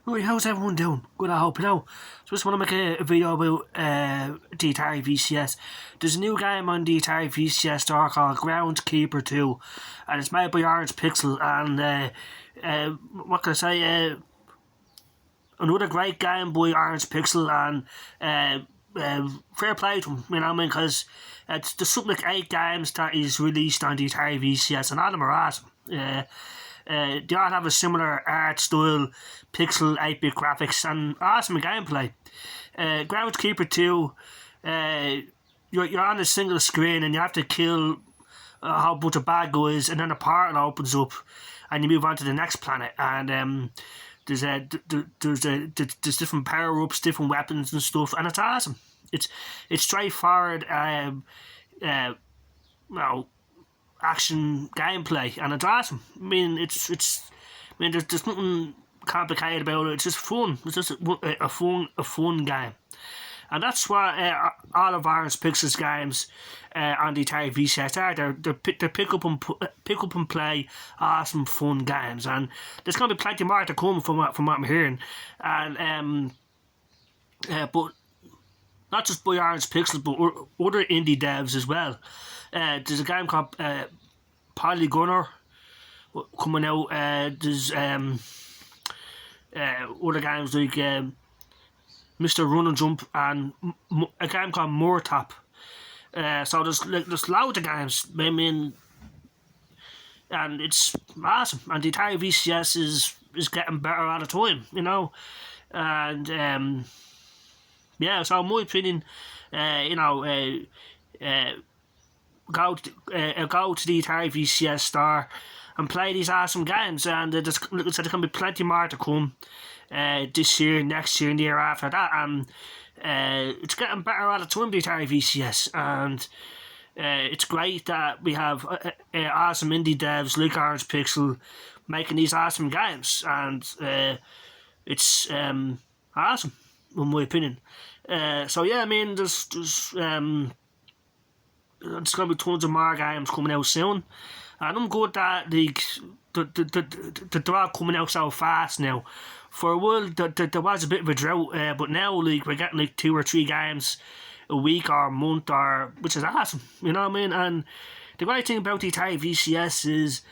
Right, how's everyone doing? Good, I hope, So just want to make a video about the Atari VCS. There's a new game on the Atari VCS store called Groundskeeper 2, and it's made by Orange Pixel, and what can I say, another great game by Orange Pixel, and fair play to him, you know what I mean, because there's something like 8 games that he's released on the Atari VCS, and all of them are awesome. They all have a similar art style, pixel 8-bit graphics, and awesome gameplay. Groundskeeper 2, you're on a single screen and you have to kill a whole bunch of bad guys, and then a portal opens up and you move on to the next planet, and there's different power-ups, different weapons and stuff, and it's awesome. It's straightforward, action gameplay, and it's awesome. I mean, there's nothing complicated about it. It's just fun. It's just a fun game, and that's what all of Orange Pixel's games on the Atari VCS are. They're pick up and play awesome fun games, and there's going to be plenty more to come from what I'm hearing, and but not just by Orange Pixel, but other indie devs as well. There's a game called Polygunner coming out. There's other games like Mr. Run and Jump, and a game called Moortop. So there's loads of games. I mean, and it's awesome. And the Atari VCS is getting better all the time, and yeah. So in my opinion, go to the Atari VCS store and play these awesome games, and there's going to be plenty more to come this year, next year, and the year after that, and it's getting better all the time, the Atari VCS, and it's great that we have awesome indie devs like Orange Pixel making these awesome games, and it's awesome in my opinion. So yeah, I mean, there's going to be tons of more games coming out soon, and I'm good that they're all coming out so fast now. For a while there was a bit of a drought, but now we're getting 2 or 3 games a week or a month, which is awesome, you know what I mean. And the great thing about the Atari VCS is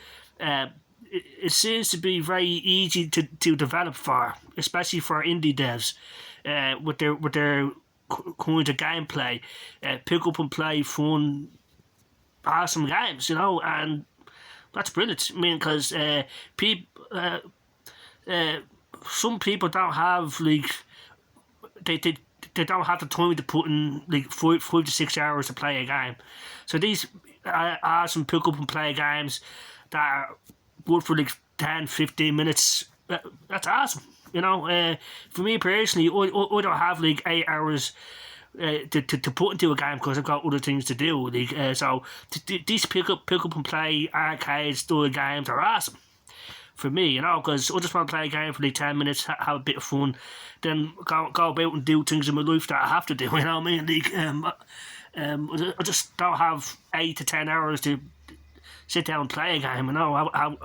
it seems to be very easy to develop for, especially for indie devs, with their kind of gameplay, pick up and play fun, awesome games, and that's brilliant. I mean, because some people don't have they don't have the time to put in 5 to 6 hours to play a game. So these awesome pick up and play games that are good for 10-15 minutes. That's awesome. For me personally, I don't have 8 hours to put into a game because I've got other things to do. So these pick up and play arcade style games are awesome for me, because I just want to play a game for 10 minutes, have a bit of fun, then go about and do things in my life that I have to do. You know what I mean? I just don't have 8 to 10 hours to sit down and play a game. I have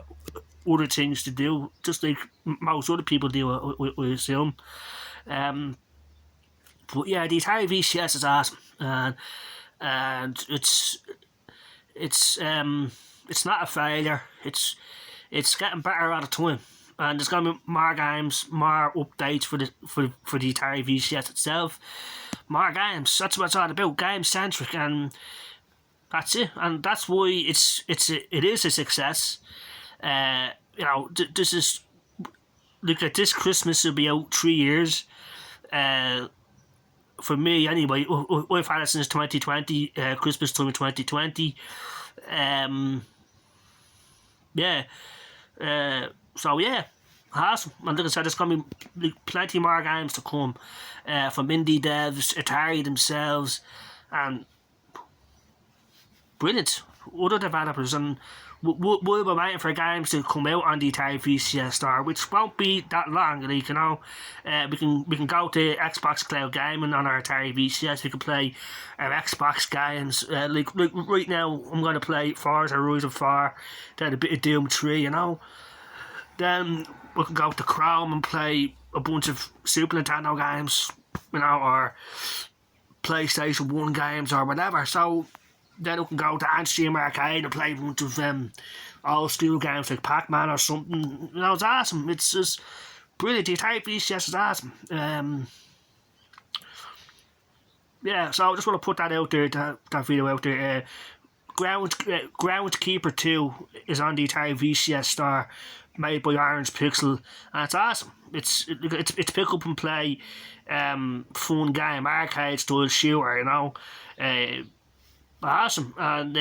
other things to do, just like most other people do, I assume. But yeah, the Atari VCS is awesome, and it's not a failure. It's getting better all the time, and there's gonna be more games, more updates for the Atari VCS itself. More games. That's what it's all about. Game centric, and that's it. And that's why it is a success. This is this Christmas will be out 3 years. For me anyway, I've had it since 2020, Christmas time of 2020. So yeah, awesome. And like I said, there's going to be plenty more games to come from indie devs, Atari themselves, and brilliant other developers. And we'll be waiting for games to come out on the Atari VCS store, which won't be that long. We can go to Xbox Cloud Gaming on our Atari VCS. We can play our Xbox games. Like right now, I'm going to play Forza Horizon 4, then a bit of Doom 3. Then we can go to Chrome and play a bunch of Super Nintendo games, or PlayStation 1 games or whatever. So then we can go to Antstream Arcade and play a bunch of old school games like Pac-Man or something. It's awesome. It's just brilliant. The Atari VCS is awesome. So I just want to put that out there, that video out there. Groundskeeper 2 is on the Atari VCS store, made by Orange Pixel, and it's awesome. It's pick up and play, fun game, arcade style shooter, awesome. And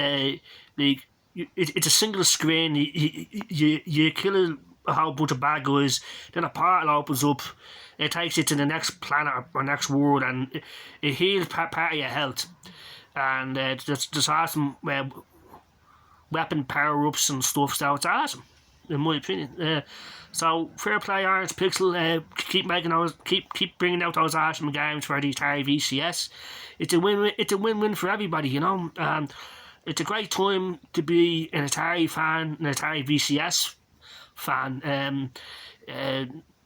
it's a single screen. You kill a whole bunch of bad guys, then a portal opens up. It takes you to the next planet or next world, and it heals part of your health. And there's awesome weapon power-ups and stuff, so it's awesome, in my opinion. So fair play, Orange Pixel. Keep bringing out those awesome games for the Atari VCS. It's a win-win. It's a win-win for everybody, and it's a great time to be an Atari fan, an Atari VCS fan.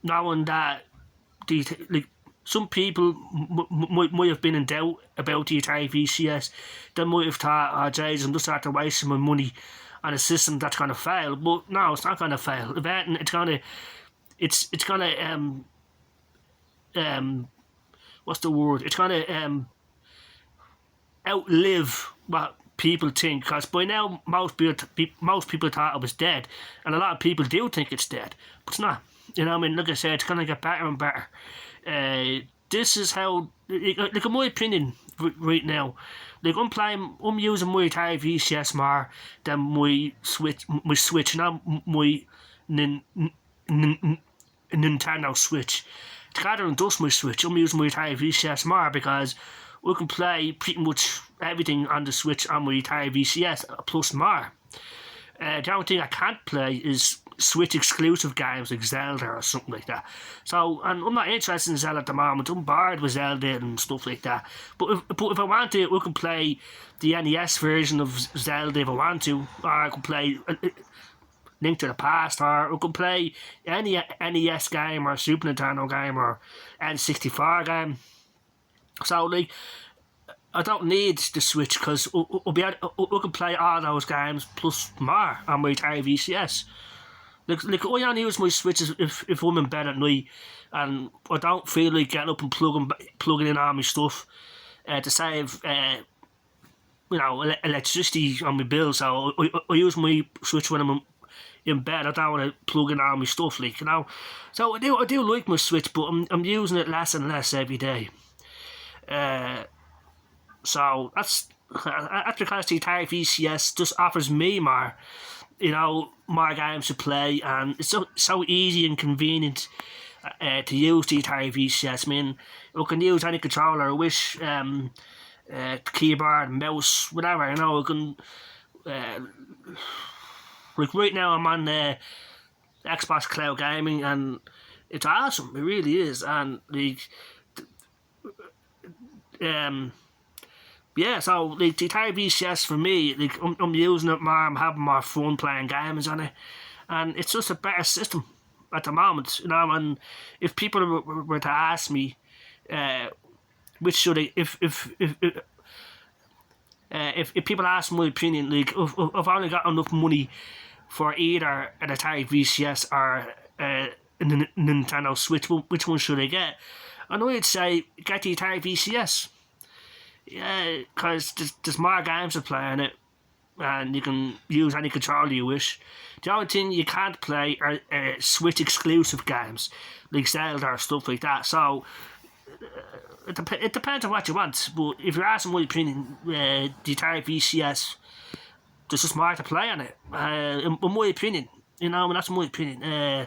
Knowing that some people might have been in doubt about the Atari VCS. They might have thought, oh jeez, I'm just after wasting my money on a system that's going to fail. But no, it's not going to fail. If anything, it's going to what's the word? It's going to outlive what people think. Because by now, most people thought it was dead, and a lot of people do think it's dead, but it's not. Like I said, it's going to get better and better. This is how, in my opinion, right now, I'm using my Atari VCS more than my Switch, not my Nintendo Switch. Together and dust my Switch, I'm using my Atari VCS more because we can play pretty much everything on the Switch on my Atari VCS, plus more. The only thing I can't play is Switch exclusive games like Zelda or something like that. So, and I'm not interested in Zelda at the moment. I'm bored with Zelda and stuff like that. But if I want to, we can play the NES version of Zelda if I want to, or I can play Link to the Past, or we can play any NES game or Super Nintendo game or N64 game. So I don't need the Switch because we can play all those games plus more on my Atari VCS. I only use my Switch if I'm in bed at night and I don't feel like getting up and plugging in all my stuff to save electricity on my bill. So I use my Switch when I'm in bed. I don't want to plug in all my stuff, So I do like my Switch, but I'm using it less and less every day. So that's because the Atari VCS just offers me more. More games to play, and it's so easy and convenient to use the Atari VCS. I mean, we can use any controller I wish, keyboard, mouse, whatever. We can. Right now, I'm on Xbox Cloud Gaming, and it's awesome. It really is, and so the Atari VCS for me, I'm using it more, I'm having more fun playing games on it, and it's just a better system at the moment, and if people were to ask me, which should I, if people ask my opinion, I've only got enough money for either an Atari VCS or a Nintendo Switch, which one should I get? And I'd say, get the Atari VCS. Yeah, because there's more games to play on it, and you can use any controller you wish. The only thing you can't play are Switch exclusive games, like Zelda or stuff like that. So, it depends on what you want, but if you're asking my opinion, the Atari VCS, there's just more to play on it, in my opinion. That's my opinion.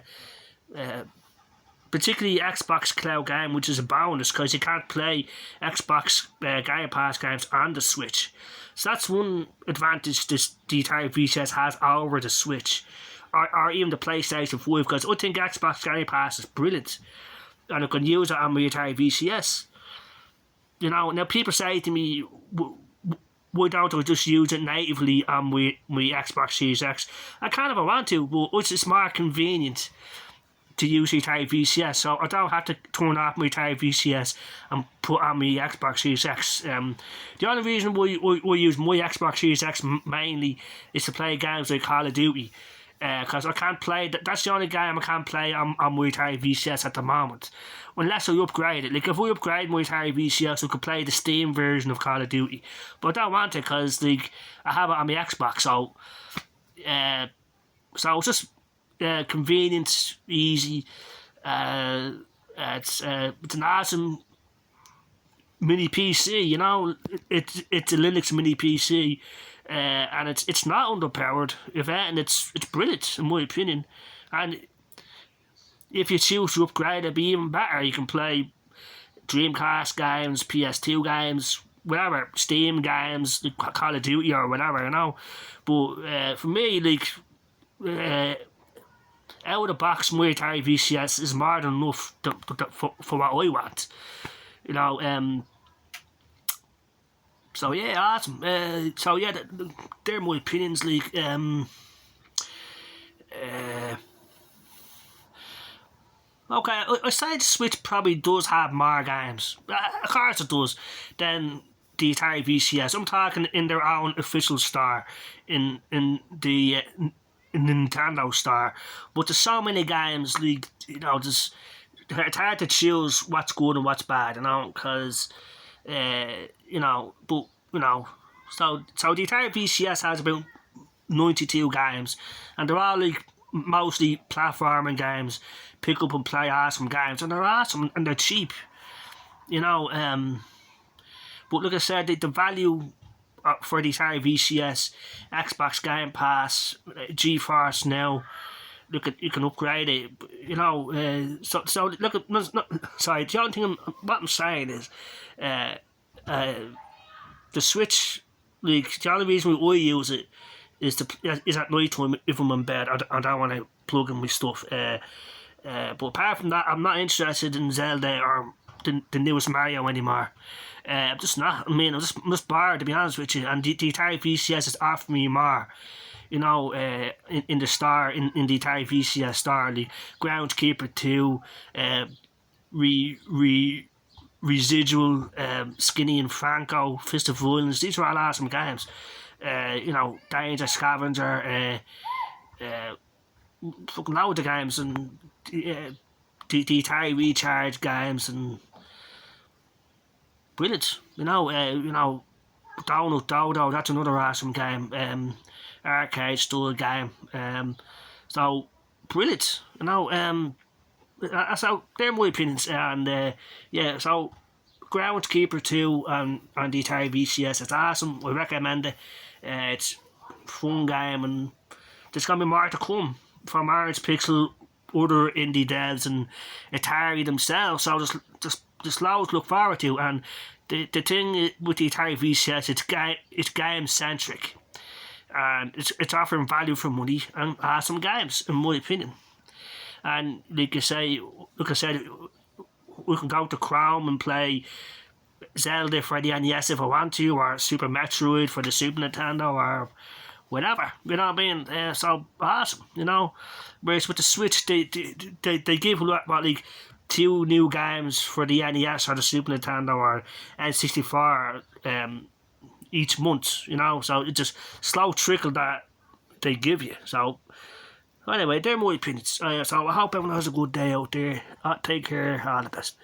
Particularly Xbox Cloud Game, which is a bonus because you can't play Xbox Game Pass games on the Switch. So that's one advantage the Atari VCS has over the Switch, or even the PlayStation 5, because I think Xbox Game Pass is brilliant, and I can use it on my Atari VCS. Now people say to me, why don't I just use it natively on my Xbox Series X? I kind of want to, but it's just more convenient to use the Atari VCS, so I don't have to turn off my Atari VCS and put on my Xbox Series X. The only reason we use my Xbox Series X mainly is to play games like Call of Duty, because I can't play, that's the only game I can't play on my Atari VCS at the moment, unless I upgrade it. Like if I upgrade my Atari VCS, I could play the Steam version of Call of Duty, but I don't want it because like I have it on my Xbox, so it's just convenient, easy. It's an awesome mini PC, you know. It's a Linux mini PC, and it's not underpowered. If anything, it's brilliant in my opinion. And if you choose to upgrade, it'd be even better. You can play Dreamcast games, PS2 games, whatever, Steam games, like Call of Duty or whatever, you know. But for me, like, out of the box, my Atari VCS is more than enough for what I want, you know. So yeah, awesome. So yeah, they're my opinions. Like, okay, I say the Switch probably does have more games. Of course it does. Than the Atari VCS. I'm talking in their own official store, in the Nintendo store. But there's so many games, like, you know, it's hard to choose what's good and what's bad, you know, because you know, but you know, so the Atari VCS has about 92 games, and they're all like mostly platforming games, pick up and play awesome games, and they're awesome and they're cheap, you know. But like I said, the value for the Atari VCS, Xbox Game Pass, GeForce Now, look at, you can upgrade it, you know. So look at, sorry, the only thing what I'm saying is, the Switch, like, the only reason we use it is at night time if I'm in bed. I don't want to plug in my stuff. But apart from that, I'm not interested in Zelda or the newest Mario anymore. I'm just not. I mean, I'm just bored, to be honest with you. And the Atari VCS has offered me more, you know, in the store, in the Atari VCS store, like Groundskeeper 2, Residual, Skinny and Franco, Fist of Violence. These are all awesome games. You know, Danger Scavenger, fucking loads of games, and the Atari Recharge games, and brilliant. You know, Donut Dodo, that's another awesome game. Arcade style game. So brilliant. You know, so they're my opinions, and yeah, so Groundskeeper 2 on the Atari VCS, it's awesome. I recommend it. It's a fun game, and there's gonna be more to come from Orange Pixel, other indie devs, and Atari themselves. So just loads to look forward to. And the thing with the Atari VCS, it's game centric, and it's offering value for money and awesome games, in my opinion. And like I said, we can go to Chrome and play Zelda for the NES if I want to, or Super Metroid for the Super Nintendo, or whatever. You know what I mean? So awesome, you know. Whereas with the Switch, they give like 2 new games for the NES or the Super Nintendo or N64 each month, you know. So it's just slow trickle that they give you. So anyway, they're my opinions. So I hope everyone has a good day out there. Take care. All the best.